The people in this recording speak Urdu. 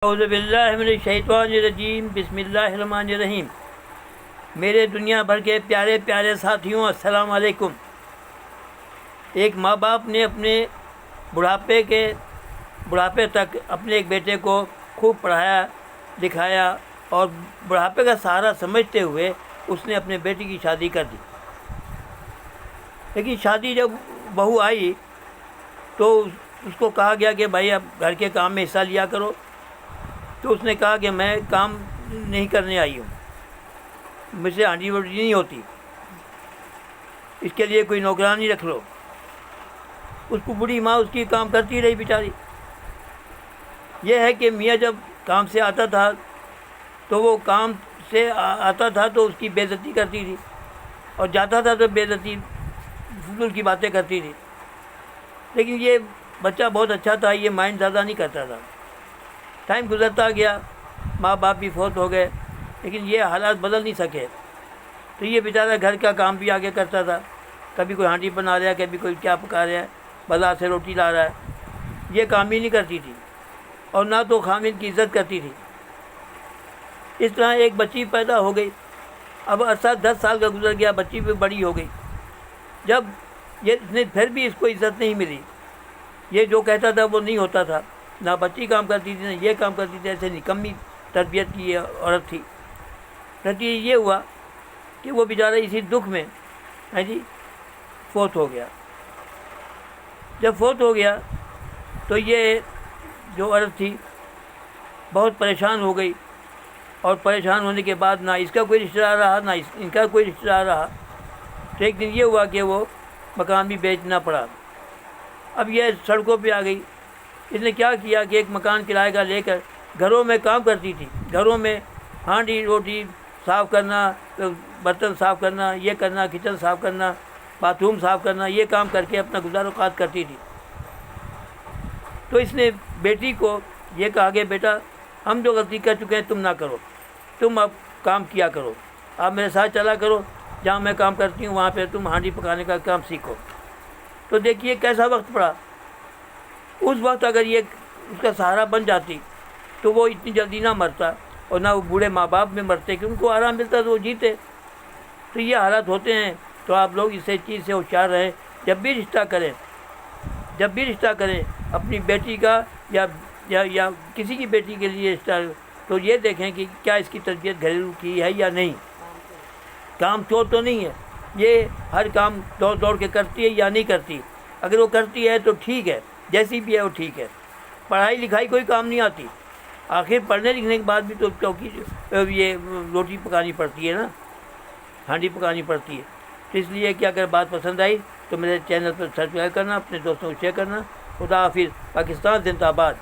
اعوذ باللہ من الشیطان الرجیم، بسم اللہ الرحمن الرحیم۔ میرے دنیا بھر کے پیارے پیارے ساتھیوں، السلام علیکم۔ ایک ماں باپ نے اپنے بڑھاپے تک اپنے ایک بیٹے کو خوب پڑھایا لکھایا اور بڑھاپے کا سہارا سمجھتے ہوئے اس نے اپنے بیٹی کی شادی کر دی۔ لیکن شادی جب بہو آئی تو اس کو کہا گیا کہ بھائی اب گھر کے کام میں حصہ لیا کرو، تو اس نے کہا کہ میں کام نہیں کرنے آئی ہوں، مجھ سے ہانڈی روٹی نہیں ہوتی، اس کے لیے کوئی نوکرانی رکھ لو۔ اس کو بوڑھی ماں اس کی کام کرتی رہی بیچاری۔ یہ ہے کہ میاں جب کام سے آتا تھا تو وہ کام سے آتا تھا تو اس کی بے عزتی کرتی تھی، اور جاتا تھا تو بے عزتی فضول کی باتیں کرتی تھی۔ لیکن یہ بچہ بہت اچھا تھا، یہ مائنڈ زیادہ نہیں کرتا تھا۔ ٹائم گزرتا گیا، ماں باپ بھی فوت ہو گئے، لیکن یہ حالات بدل نہیں سکے۔ تو یہ بیچارہ گھر کا کام بھی آگے کرتا تھا، کبھی کوئی ہانڈی بنا رہا ہے، کبھی کوئی کیا پکا رہا ہے، بازار سے روٹی لا رہا ہے۔ یہ کام ہی نہیں کرتی تھی اور نہ تو خامد کی عزت کرتی تھی۔ اس طرح ایک بچی پیدا ہو گئی۔ اب عرصہ 10 سال کا گزر گیا، بچی بھی بڑی ہو گئی۔ جب پھر بھی اس کو عزت نہیں ملی، یہ جو کہتا تھا وہ نہیں ہوتا تھا، نہ بچی کام کرتی تھی نہ یہ کام کرتی تھی، ایسے نکمی تربیت کی یہ عورت تھی۔ نتیجہ یہ ہوا کہ وہ بیچارہ اسی دکھ میں فوت ہو گیا۔ جب فوت ہو گیا تو یہ جو عورت تھی بہت پریشان ہو گئی، اور پریشان ہونے کے بعد نہ اس کا کوئی رشتہ دار رہا نہ ان کا کوئی رشتہ دار رہا۔ تو ایک دن یہ ہوا کہ وہ مکان بھی بیچنا پڑا۔ اب یہ سڑکوں پہ آ گئی۔ اس نے کیا کیا کہ ایک مکان کرائے کا لے کر گھروں میں کام کرتی تھی، گھروں میں ہانڈی روٹی صاف کرنا، برتن صاف کرنا، یہ کرنا، کچن صاف کرنا، باتھ روم صاف کرنا، یہ کام کر کے اپنا گزار اوقات کرتی تھی۔ تو اس نے بیٹی کو یہ کہا کہ بیٹا ہم جو غلطی کر چکے ہیں تم نہ کرو، تم اب کام کیا کرو، آپ میرے ساتھ چلا کرو، جہاں میں کام کرتی ہوں وہاں پہ تم ہانڈی پکانے کا کام سیکھو۔ تو دیکھیے کیسا وقت پڑا۔ اس وقت اگر یہ اس کا سہارا بن جاتی تو وہ اتنی جلدی نہ مرتا، اور نہ وہ بوڑھے ماں باپ میں مرتے کہ ان کو آرام ملتا تو وہ جیتے۔ تو یہ حالات ہوتے ہیں۔ تو آپ لوگ اس چیز سے ہوشیار رہیں، جب بھی رشتہ کریں اپنی بیٹی کا یا کسی کی بیٹی کے لیے رشتہ، تو یہ دیکھیں کہ کیا اس کی تربیت گھریلو کی ہے یا نہیں، کام چور تو نہیں ہے، یہ ہر کام دوڑ کے کرتی ہے یا نہیں کرتی۔ اگر وہ کرتی ہے تو ٹھیک ہے، جیسی بھی ہے وہ ٹھیک ہے۔ پڑھائی لکھائی کوئی کام نہیں آتی، آخر پڑھنے لکھنے کے بعد بھی تو چوکی یہ روٹی پکانی پڑتی ہے نا، ہانڈی پکانی پڑتی ہے۔ تو اس لیے کہ اگر بات پسند آئی تو میرے چینل پر سبسکرائب کرنا، اپنے دوستوں کو شیئر کرنا۔ خدا حافظ۔ پاکستان زندہ باد۔